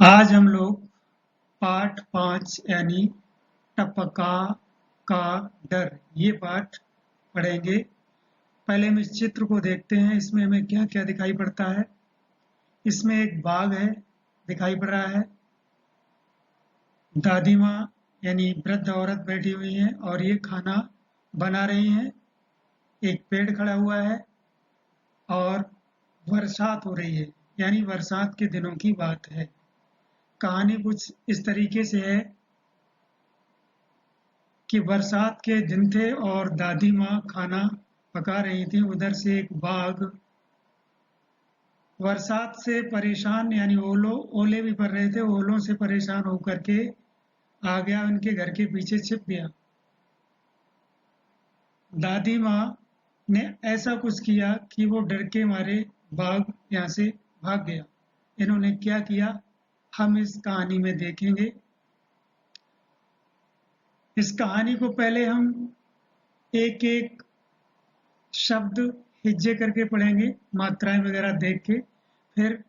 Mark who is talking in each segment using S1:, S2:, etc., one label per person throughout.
S1: आज हम लोग पाठ 5 यानी टपका का डर ये पाठ पढ़ेंगे। पहले हम इस चित्र को देखते हैं, इसमें हमें क्या क्या दिखाई पड़ता है। इसमें एक बाघ है दिखाई पड़ रहा है। दादी माँ यानी वृद्ध औरत बैठी हुई है और ये खाना बना रही हैं। एक पेड़ खड़ा हुआ है और बरसात हो रही है, यानी बरसात के दिनों की बात है। कहानी कुछ इस तरीके से है कि बरसात के दिन थे और दादी माँ खाना पका रही थी। उधर से एक बाघ बरसात से परेशान, यानी ओले भी पड़ रहे थे, ओलों से परेशान होकर के आ गया, उनके घर के पीछे छिप गया। दादी माँ ने ऐसा कुछ किया कि वो डर के मारे बाघ यहाँ से भाग गया। इन्होंने क्या किया हम इस कहानी में देखेंगे। इस कहानी को पहले हम एक एक शब्द हिज्जे करके पढ़ेंगे, मात्राएं वगैरह देख के, फिर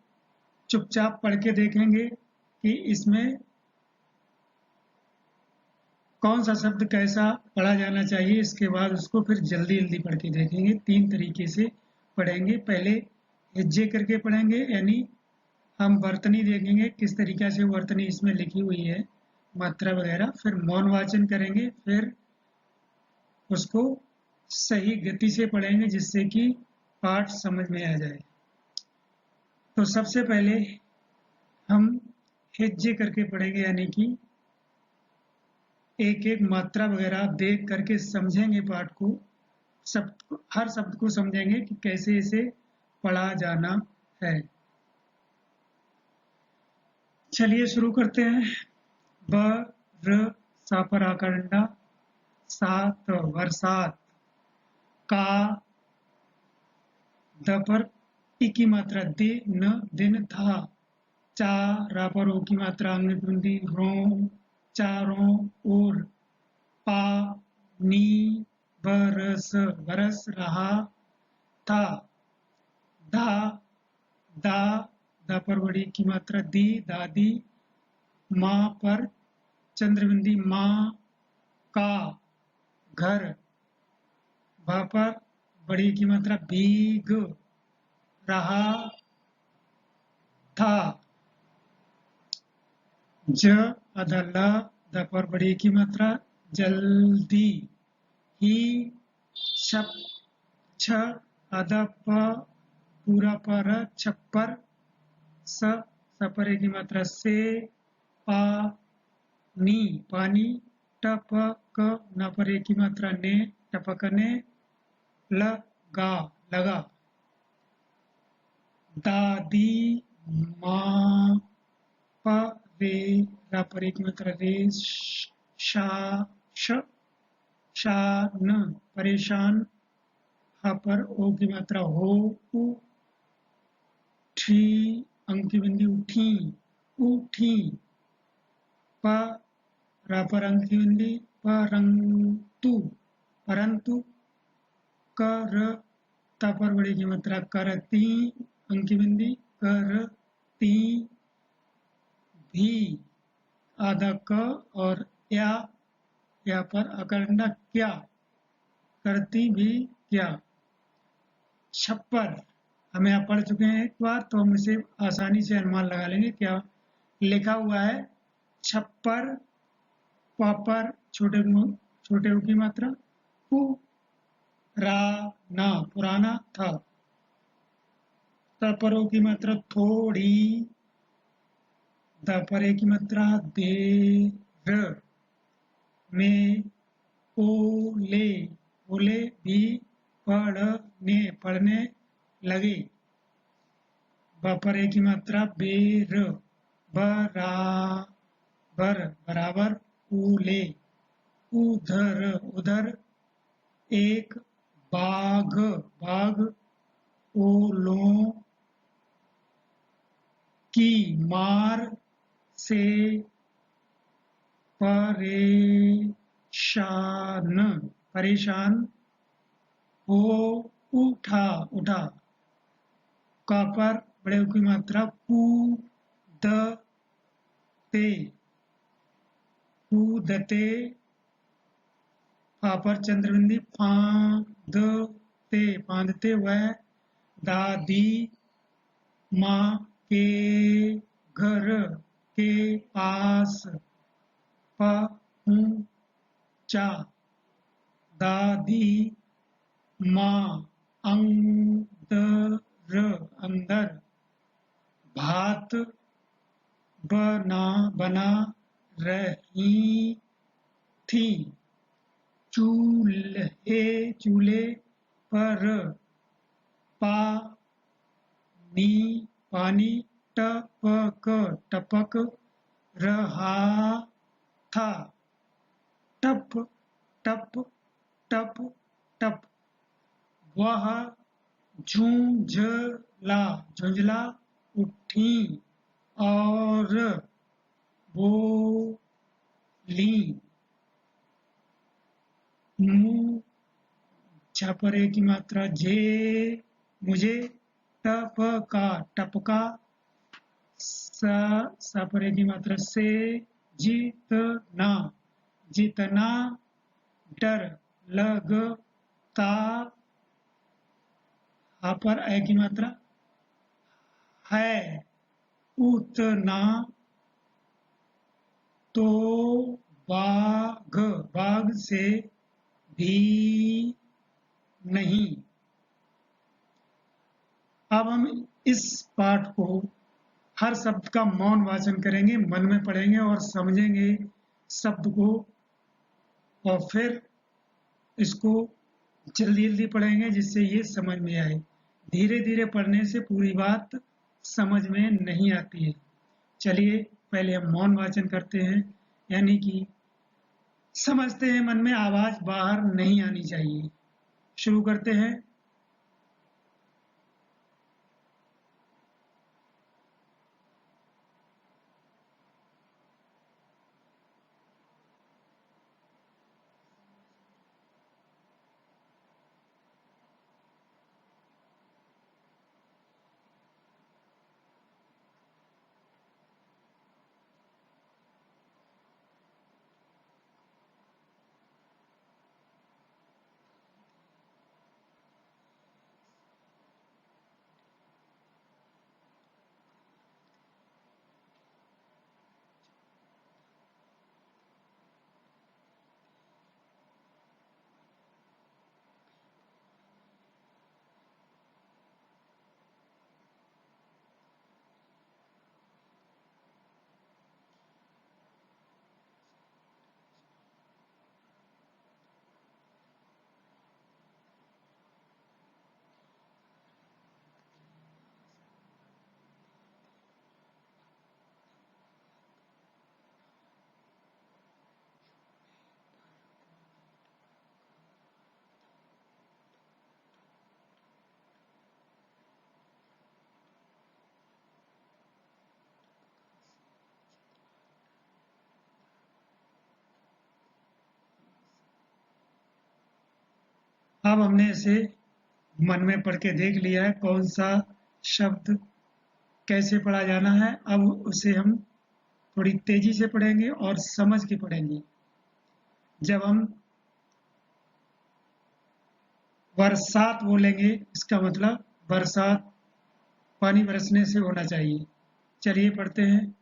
S1: चुपचाप पढ़ के देखेंगे कि इसमें कौन सा शब्द कैसा पढ़ा जाना चाहिए। इसके बाद उसको फिर जल्दी जल्दी पढ़ के देखेंगे। 3 तरीके से पढ़ेंगे। पहले हिज्जे करके पढ़ेंगे, यानी हम वर्तनी देखेंगे किस तरीके से वर्तनी इसमें लिखी हुई है, मात्रा वगैरह। फिर मौन वाचन करेंगे, फिर उसको सही गति से पढ़ेंगे जिससे कि पाठ समझ में आ जाए। तो सबसे पहले हम हिज्जे करके पढ़ेंगे, यानी कि एक एक मात्रा वगैरह देख करके समझेंगे पाठ को, सब हर शब्द को समझेंगे कि कैसे इसे पढ़ा जाना है। चलिए शुरू करते हैं। ब र सा पर आकार अंडा, सात बरसात, का द पर ई की मात्रा दे न दिन था, चा रा पर ओ की मात्रा अंग बिंदी रो, चारों ओर, पा नी बरस बरस रहा था, धा दा दा पर बड़ी की मात्रा दी दादी, माँ पर चंद्रबिंदी माँ का घर, भ पर बड़ी की मात्रा भीग रहा था, ज अदल द पर बड़ी की मात्रा जल्दी, ही छप छ अद प पूरा पर छप्पर, स सपरे की मात्रा से, पा नी पानी, टप क न परे की मात्रा ने टपकने, लगा लगा, दादी माँ रे रा पर एक मात्रा रे, शा श शान परेशान, हा पर ओ की मात्रा हो, उ ठी अंक की बिंदी उठी उठी, प रा पर अंक की बिंदी परंतु परंतु, कर ता पर बड़ी की मात्रा करती अंक की बिंदी करती, भी आधा क और या पर अकरंडा क्या, करती भी क्या, छप्पर हमें आप पढ़ चुके हैं एक बार, तो हम इसे आसानी से अनुमान लगा लेंगे क्या लिखा हुआ है। छप्पर, पापर छोटे ऊ की मात्रा, पुराना पुराना था, तपरों की मात्रा थोड़ी, दपरे की मात्रा देर, में ओले ओले भी पढ़ने लगे, बपरे की मात्रा बेर, बराबर बराबर, ओले उधर उधर, एक बाघ बाघ, ओलों की मार से परेशान परेशान हो उठा उठा, का पर बड़े की मात्रा कूद ते कूदते फा पर चंद्रबिंदी फांदते फांदते वह दादी माँ के घर के पास पहुंचा। दादी माँ अंदर भात बना रही थी। चूल्हे पर पानी टपक रहा था। टप टप टप टप वह झुंझला उठी और बोली, मुँह छपरे की मात्रा जे मुझे टपका सपरे की मात्रा से जितना डर लगता पर ए की मात्रा है उतना तो बाघ से भी नहीं। अब हम इस पाठ को हर शब्द का मौन वाचन करेंगे, मन में पढ़ेंगे और समझेंगे शब्द को, और फिर इसको जल्दी जल्दी पढ़ेंगे जिससे ये समझ में आए। धीरे धीरे पढ़ने से पूरी बात समझ में नहीं आती है। चलिए पहले हम मौन वाचन करते हैं, यानी कि समझते हैं, मन में आवाज बाहर नहीं आनी चाहिए। शुरू करते हैं। अब हमने इसे मन में पढ़ के देख लिया है कौन सा शब्द कैसे पढ़ा जाना है। अब उसे हम थोड़ी तेजी से पढ़ेंगे और समझ के पढ़ेंगे। जब हम बरसात बोलेंगे, इसका मतलब बरसात पानी बरसने से होना चाहिए। चलिए पढ़ते हैं।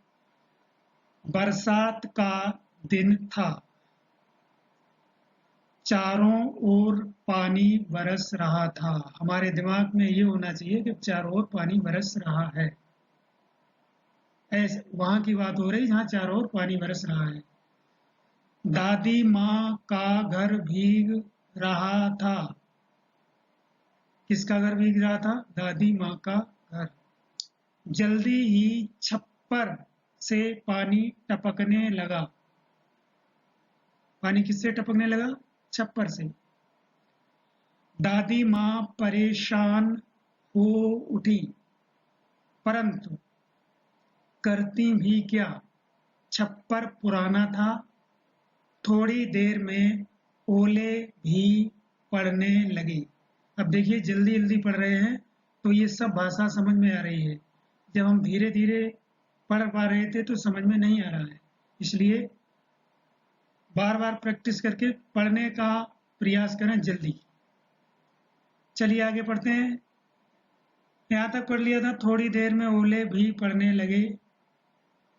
S1: बरसात का दिन था, चारों ओर पानी बरस रहा था। हमारे दिमाग में ये होना चाहिए कि चारों ओर पानी बरस रहा है। ऐसे वहां की बात हो रही जहां चारों ओर पानी बरस रहा है। दादी माँ का घर भीग रहा था। किसका घर भीग रहा था? दादी माँ का घर। जल्दी ही छप्पर से पानी टपकने लगा। पानी किससे टपकने लगा? छप्पर से। दादी माँ परेशान हो उठी, परंतु करती भी क्या, छप्पर पुराना था। थोड़ी देर में ओले भी पड़ने लगे। अब देखिए जल्दी जल्दी पढ़ रहे हैं तो ये सब भाषा समझ में आ रही है। जब हम धीरे धीरे पढ़ पा रहे थे तो समझ में नहीं आ रहा है, इसलिए बार बार प्रैक्टिस करके पढ़ने का प्रयास करें जल्दी। चलिए आगे पढ़ते हैं। यहाँ तक पढ़ लिया था। थोड़ी देर में ओले भी पढ़ने लगे,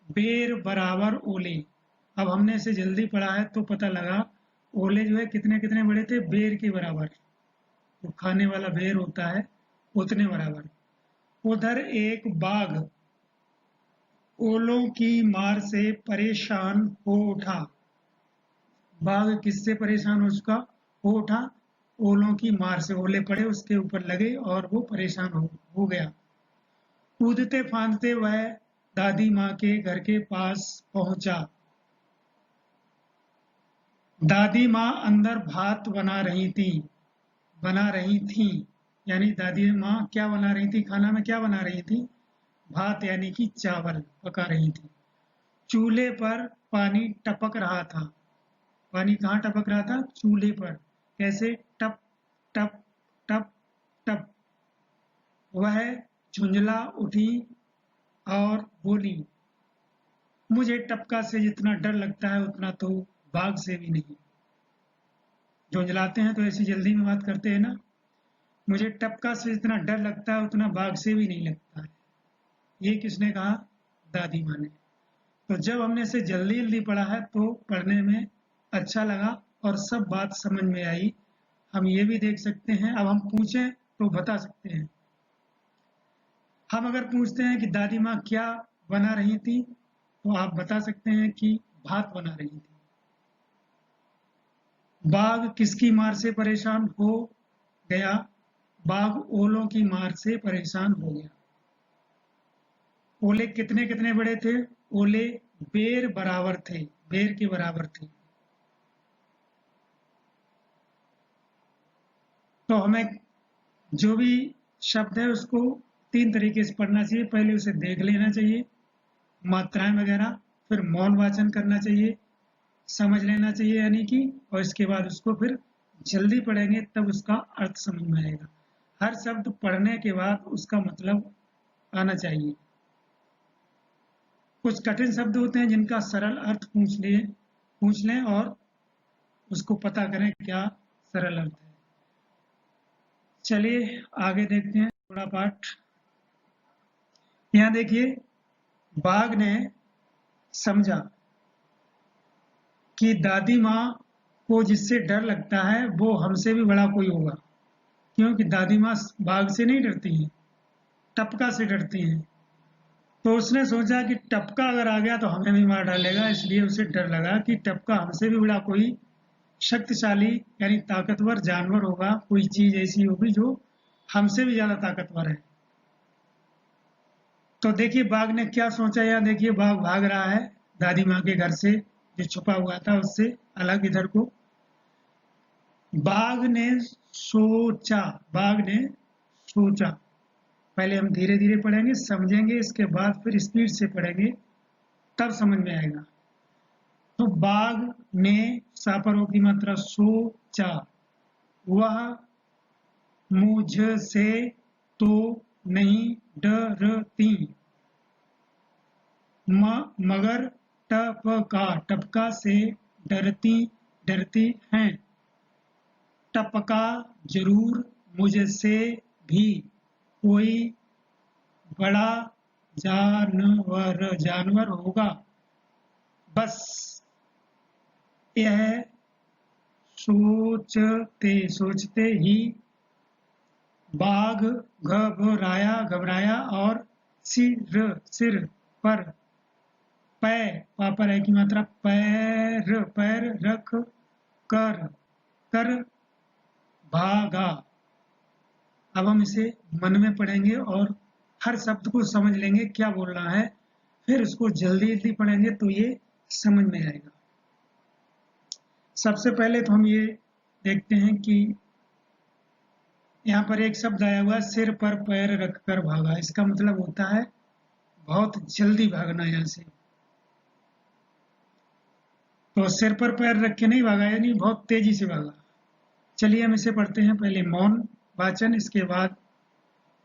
S1: बेर बराबर ओले। अब हमने इसे जल्दी पढ़ा है तो पता लगा ओले जो है कितने कितने बड़े थे, बेर के बराबर, जो खाने वाला बेर होता है उतने बराबर। उधर एक बाघ ओलों की मार से परेशान हो उठा। बाघ किससे परेशान हो उठा? ओलों की मार से। ओले पड़े उसके ऊपर लगे और वो परेशान हो गया। कूदते फांदते वह दादी माँ के घर के पास पहुंचा। दादी माँ अंदर भात बना रही थी। यानी दादी माँ क्या बना रही थी? खाना में क्या बना रही थी? भात यानी कि चावल पका रही थी। चूल्हे पर पानी टपक रहा था। पानी कहाँ टपक रहा था? चूल्हे पर। कैसे? टप टप टप टप। वह झुंझला उठी और बोली, मुझे टपका से जितना डर लगता है उतना तो बाघ से भी नहीं। झुंझलाते हैं तो ऐसी जल्दी में बात करते हैं ना। मुझे टपका से जितना डर लगता है उतना बाघ से भी नहीं लगता है। ये किसने कहा? दादी माँ ने। तो जब हमने इसे जल्दी जल्दी पढ़ा है तो पढ़ने में अच्छा लगा और सब बात समझ में आई। हम ये भी देख सकते हैं, अब हम पूछें तो बता सकते हैं। हम अगर पूछते हैं कि दादी माँ क्या बना रही थी तो आप बता सकते हैं कि भात बना रही थी। बाघ किसकी मार से परेशान हो गया? बाघ ओलों की मार से परेशान हो गया। ओले कितने कितने बड़े थे? ओले बेर बराबर थे, बेर के बराबर थे। तो हमें जो भी शब्द है उसको 3 तरीके से पढ़ना चाहिए। पहले उसे देख लेना चाहिए, मात्राएं वगैरह, फिर मौन वाचन करना चाहिए, समझ लेना चाहिए यानी कि, और इसके बाद उसको फिर जल्दी पढ़ेंगे तब उसका अर्थ समझ में आएगा। हर शब्द पढ़ने के बाद उसका मतलब आना चाहिए। कुछ कठिन शब्द होते हैं जिनका सरल अर्थ पूछ लें और उसको पता करें क्या सरल अर्थ है। चलिए आगे देखते हैं थोड़ा पाठ। यहाँ देखिए, बाघ ने समझा कि दादी माँ को जिससे डर लगता है वो हमसे भी बड़ा कोई होगा, क्योंकि दादी माँ बाघ से नहीं डरती हैं, टपका से डरती हैं। तो उसने सोचा कि टपका अगर आ गया तो हमें भी मार डालेगा, इसलिए उसे डर लगा कि टपका हमसे भी बड़ा कोई शक्तिशाली यानी ताकतवर जानवर होगा, कोई चीज ऐसी होगी जो हमसे भी ज्यादा ताकतवर है। तो देखिए बाघ ने क्या सोचा। यहाँ देखिए बाघ भाग रहा है दादी माँ के घर से, जो छुपा हुआ था उससे अलग इधर को। बाघ ने सोचा, बाघ ने सोचा। पहले हम धीरे धीरे पढ़ेंगे, समझेंगे, इसके बाद फिर स्पीड से पढ़ेंगे, तब समझ में आएगा। तो बाघ ने सापरों की मात्रा सोचा, वह मुझसे तो नहीं डरती, मगर टपका से डरती हैं। टपका जरूर मुझसे भी कोई बड़ा जानवर होगा। बस यह सोचते ही बाघ घबराया और सिर पर पापर है की मात्रा पैर रख कर भागा। अब हम इसे मन में पढ़ेंगे और हर शब्द को समझ लेंगे क्या बोल रहा है, फिर उसको जल्दी जल्दी पढ़ेंगे तो ये समझ में आएगा। सबसे पहले तो हम ये देखते हैं कि यहाँ पर एक शब्द आया हुआ है, सिर पर पैर रखकर भागा। इसका मतलब होता है बहुत जल्दी भागना। यहाँ से तो सिर पर पैर रख के नहीं भागा, यानी बहुत तेजी से भागा। चलिए हम इसे पढ़ते हैं, पहले मौन वाचन, इसके बाद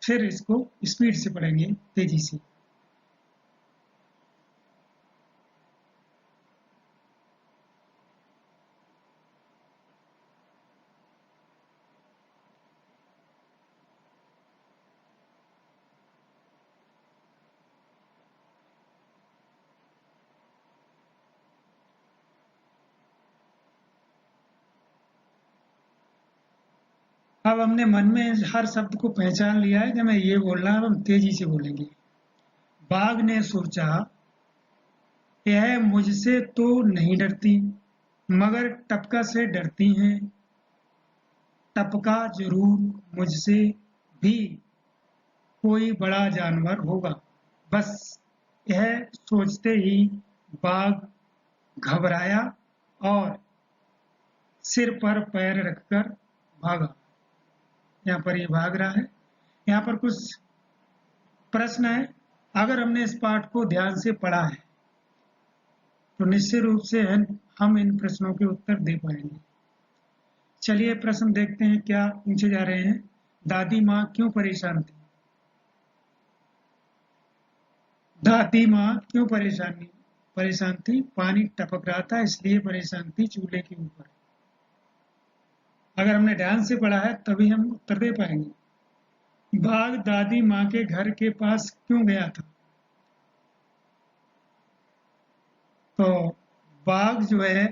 S1: फिर इसको स्पीड से पढ़ेंगे तेजी से। अब हमने मन में हर शब्द को पहचान लिया है कि मैं ये बोलना है, अब हम तेजी से बोलेंगे। बाघ ने सोचा, यह मुझसे तो नहीं डरती, मगर टपका से डरती हैं। टपका जरूर मुझसे भी कोई बड़ा जानवर होगा। बस यह सोचते ही बाघ घबराया और सिर पर पैर रखकर भागा। यहाँ पर ये भाग रहा है। यहाँ पर कुछ प्रश्न है। अगर हमने इस पाठ को ध्यान से पढ़ा है तो निश्चित रूप से हम इन प्रश्नों के उत्तर दे पाएंगे। चलिए प्रश्न देखते हैं क्या पूछे जा रहे हैं। दादी माँ क्यों परेशान थी? दादी माँ क्यों परेशान थी? पानी टपक रहा था इसलिए परेशान थी चूल्हे के ऊपर। अगर हमने ध्यान से पढ़ा है तभी हम उत्तर दे पाएंगे। बाघ दादी माँ के घर के पास क्यों गया था? तो बाघ जो है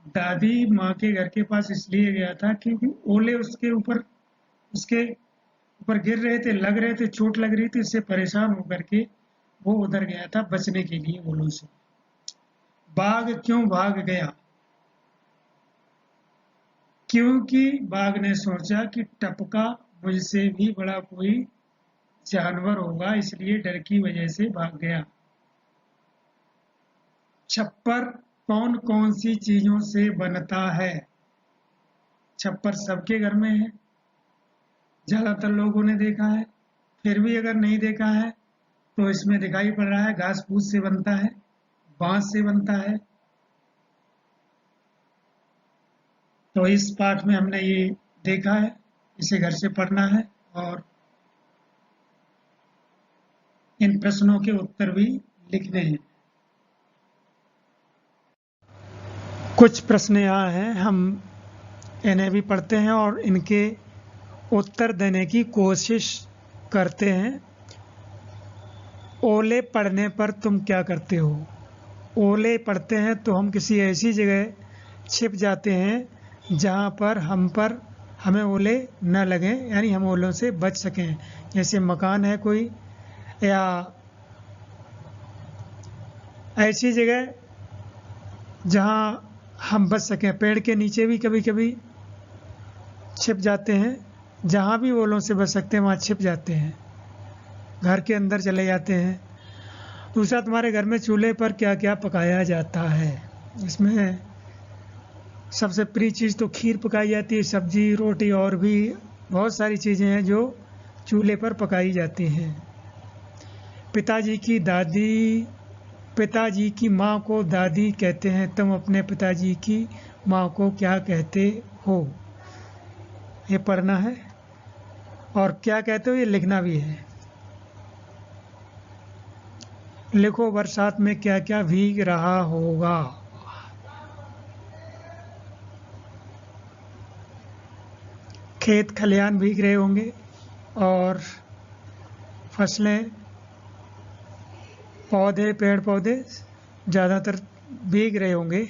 S1: दादी माँ के घर के पास इसलिए गया था क्योंकि ओले उसके ऊपर गिर रहे थे, लग रहे थे, चोट लग रही थी। इससे परेशान होकर के वो उधर गया था बचने के लिए ओलों से। बाघ क्यों भाग गया? क्योंकि बाघ ने सोचा कि टपका मुझसे भी बड़ा कोई जानवर होगा, इसलिए डर की वजह से भाग गया। छप्पर कौन कौन सी चीजों से बनता है? छप्पर सबके घर में है, ज्यादातर लोगों ने देखा है। फिर भी अगर नहीं देखा है तो इसमें दिखाई पड़ रहा है। घास फूस से बनता है, बांस से बनता है। तो इस पाठ में हमने ये देखा है, इसे घर से पढ़ना है और इन प्रश्नों के उत्तर भी लिखने हैं। कुछ प्रश्न यहाँ हैं, हम इन्हें भी पढ़ते हैं और इनके उत्तर देने की कोशिश करते हैं। ओले पड़ने पर तुम क्या करते हो? ओले पड़ते हैं तो हम किसी ऐसी जगह छिप जाते हैं जहाँ पर हमें ओले न लगें, यानी हम ओलों से बच सकें। जैसे मकान है कोई, या ऐसी जगह जहाँ हम बच सकें। पेड़ के नीचे भी कभी कभी छिप जाते हैं, जहाँ भी ओलों से बच सकते हैं वहाँ छिप जाते हैं। घर के अंदर चले जाते हैं। दूसरा, तुम्हारे घर में चूल्हे पर क्या क्या पकाया जाता है? इसमें सबसे प्रिय चीज़ तो खीर पकाई जाती है, सब्जी रोटी और भी बहुत सारी चीज़ें हैं जो चूल्हे पर पकाई जाती हैं। पिताजी की माँ को दादी कहते हैं, तुम अपने पिताजी की माँ को क्या कहते हो? ये पढ़ना है और क्या कहते हो ये लिखना भी है। लिखो, बरसात में क्या क्या भीग रहा होगा? खेत खलिहान भीग रहे होंगे और फसलें, पौधे, पेड़ पौधे ज़्यादातर भीग रहे होंगे।